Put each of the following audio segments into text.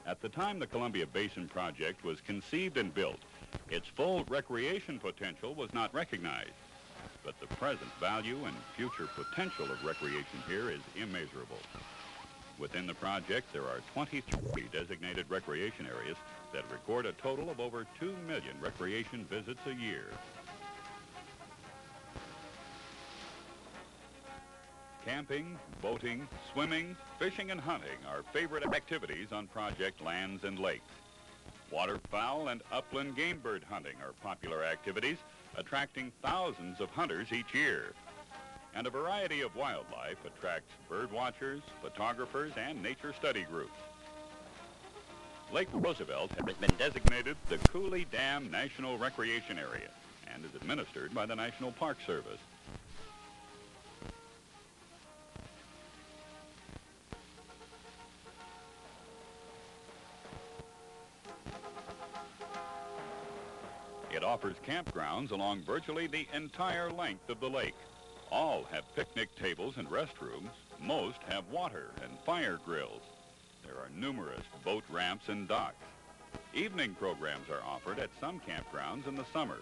At the time the Columbia Basin Project was conceived and built, its full recreation potential was not recognized. But the present value and future potential of recreation here is immeasurable. Within the project, there are 23 designated recreation areas that record a total of over 2 million recreation visits a year. Camping, boating, swimming, fishing, and hunting are favorite activities on project lands and lakes. Waterfowl and upland game bird hunting are popular activities, attracting thousands of hunters each year. And a variety of wildlife attracts bird watchers, photographers, and nature study groups. Lake Roosevelt has been designated the Cooley Dam National Recreation Area and is administered by the National Park Service. It offers campgrounds along virtually the entire length of the lake. All have picnic tables and restrooms. Most have water and fire grills. There are numerous boat ramps and docks. Evening programs are offered at some campgrounds in the summer.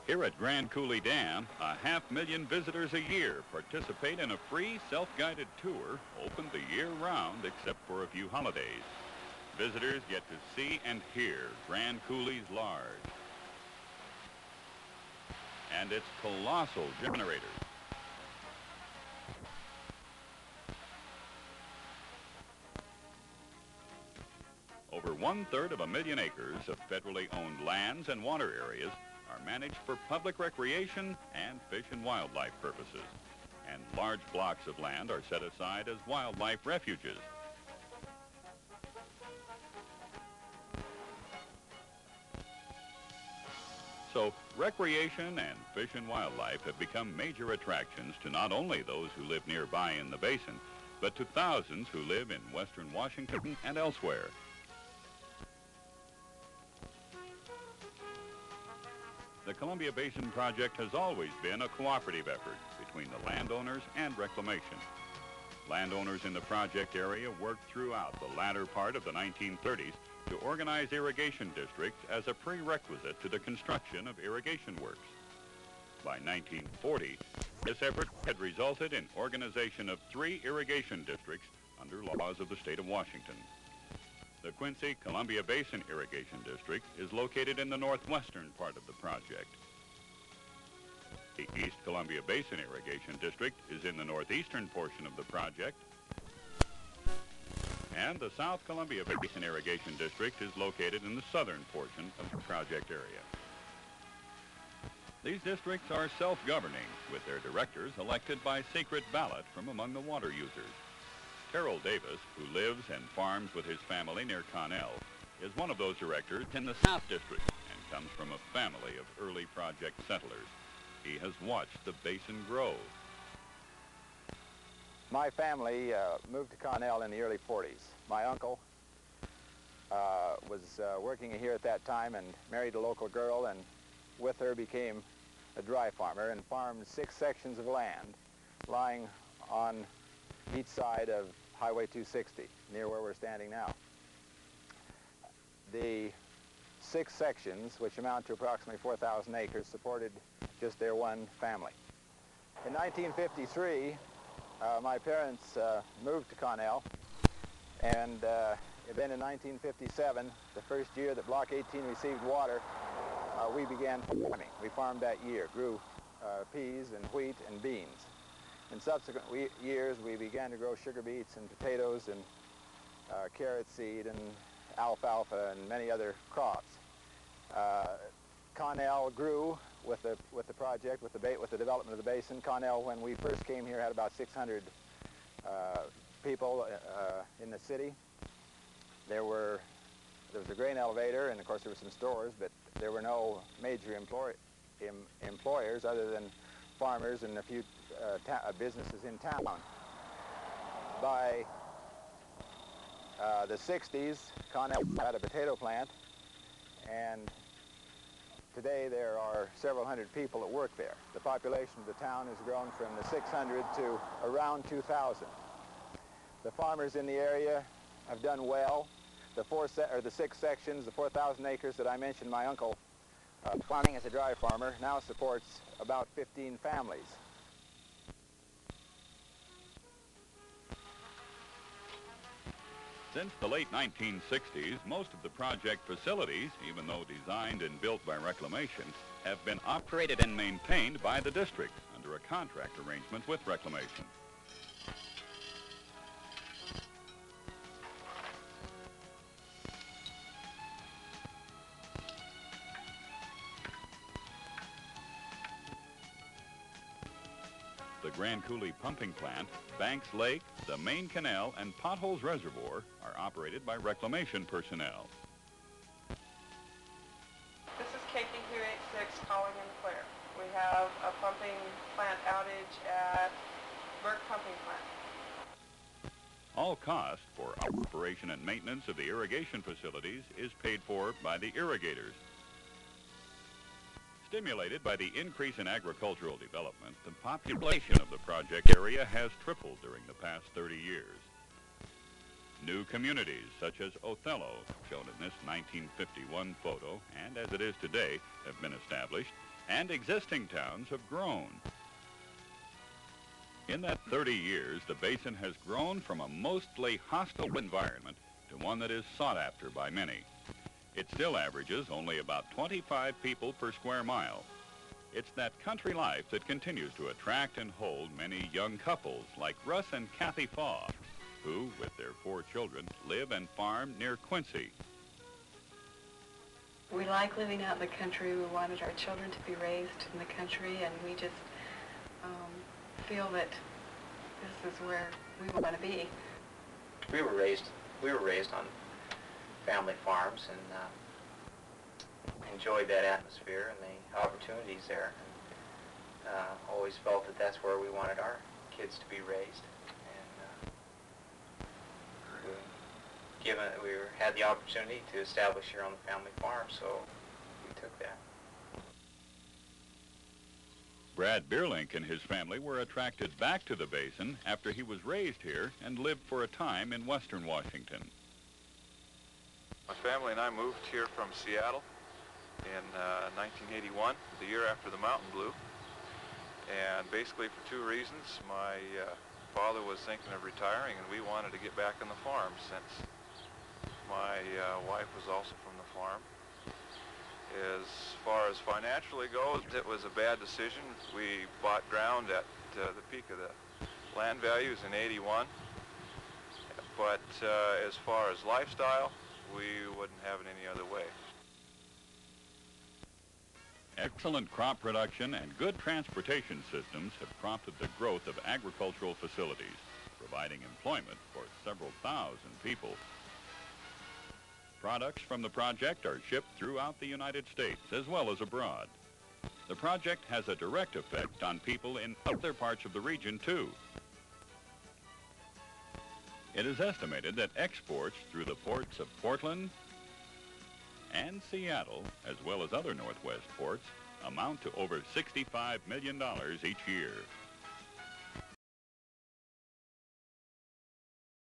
Here at Grand Coulee Dam, 500,000 visitors a year participate in a free self-guided tour open the year round except for a few holidays. Visitors get to see and hear Grand Coulee's large and its colossal generators. Over 1/3 of a million acres of federally owned lands and water areas are managed for public recreation and fish and wildlife purposes. And large blocks of land are set aside as wildlife refuges. So, recreation and fish and wildlife have become major attractions to not only those who live nearby in the basin, but to thousands who live in western Washington and elsewhere. The Columbia Basin Project has always been a cooperative effort between the landowners and reclamation. Landowners in the project area worked throughout the latter part of the 1930s to organize irrigation districts as a prerequisite to the construction of irrigation works. By 1940, this effort had resulted in organization of 3 irrigation districts under laws of the state of Washington. The Quincy Columbia Basin Irrigation District is located in the northwestern part of the project. The East Columbia Basin Irrigation District is in the northeastern portion of the project, and the South Columbia Basin Irrigation District is located in the southern portion of the project area. These districts are self-governing, with their directors elected by secret ballot from among the water users. Terrell Davis, who lives and farms with his family near Connell, is one of those directors in the South District and comes from a family of early project settlers. He has watched the basin grow. My family moved to Connell in the early 40s. My uncle was working here at that time and married a local girl, and with her became a dry farmer and farmed 6 sections of land lying on each side of Highway 260, near where we're standing now. The 6 sections, which amount to approximately 4,000 acres, supported just their one family. In 1953, my parents moved to Connell, and then in 1957, the first year that Block 18 received water, we began farming. We farmed that year, grew peas and wheat and beans. In subsequent years, we began to grow sugar beets and potatoes and carrot seed and alfalfa and many other crops. Connell grew with the project, with the development of the basin. Connell, when we first came here, had about 600 people in the city. There was a grain elevator, and of course there were some stores, but there were no major employers other than farmers and a few businesses in town. By the 60s, Connell had a potato plant, and today there are several hundred people that work there. The population of the town has grown from the 600 to around 2,000. The farmers in the area have done well. The 6 sections, the 4,000 acres that I mentioned my uncle farming as a dry farmer now supports about 15 families. Since the late 1960s, most of the project facilities, even though designed and built by Reclamation, have been operated and maintained by the district under a contract arrangement with Reclamation. The Grand Coulee Pumping Plant, Banks Lake, the main canal, and Potholes Reservoir are operated by Reclamation personnel. This is KQ-86 calling in clear. We have a pumping plant outage at Burke Pumping Plant. All cost for operation and maintenance of the irrigation facilities is paid for by the irrigators. Stimulated by the increase in agricultural development, the population of the project area has tripled during the past 30 years. New communities such as Othello, shown in this 1951 photo, and as it is today, have been established, and existing towns have grown. In that 30 years, the basin has grown from a mostly hostile environment to one that is sought after by many. It still averages only about 25 people per square mile. It's that country life that continues to attract and hold many young couples like Russ and Kathy Faw, who, with their 4 children, live and farm near Quincy. We like living out in the country. We wanted our children to be raised in the country, and we just feel that this is where we want to be. We were raised on family farms and enjoyed that atmosphere and the opportunities there, and always felt that that's where we wanted our kids to be raised. And we had the opportunity to establish here on the family farm, so we took that. Brad Bierlink and his family were attracted back to the basin after he was raised here and lived for a time in western Washington. My family and I moved here from Seattle in 1981, the year after the mountain blew, and basically for 2 reasons. My father was thinking of retiring, and we wanted to get back on the farm since my wife was also from the farm. As far as financially goes, it was a bad decision. We bought ground at the peak of the land values in '81, but as far as lifestyle, we wouldn't have it any other way. Excellent crop production and good transportation systems have prompted the growth of agricultural facilities, providing employment for several thousand people. Products from the project are shipped throughout the United States as well as abroad. The project has a direct effect on people in other parts of the region too. It is estimated that exports through the ports of Portland and Seattle, as well as other Northwest ports, amount to over $65 million each year.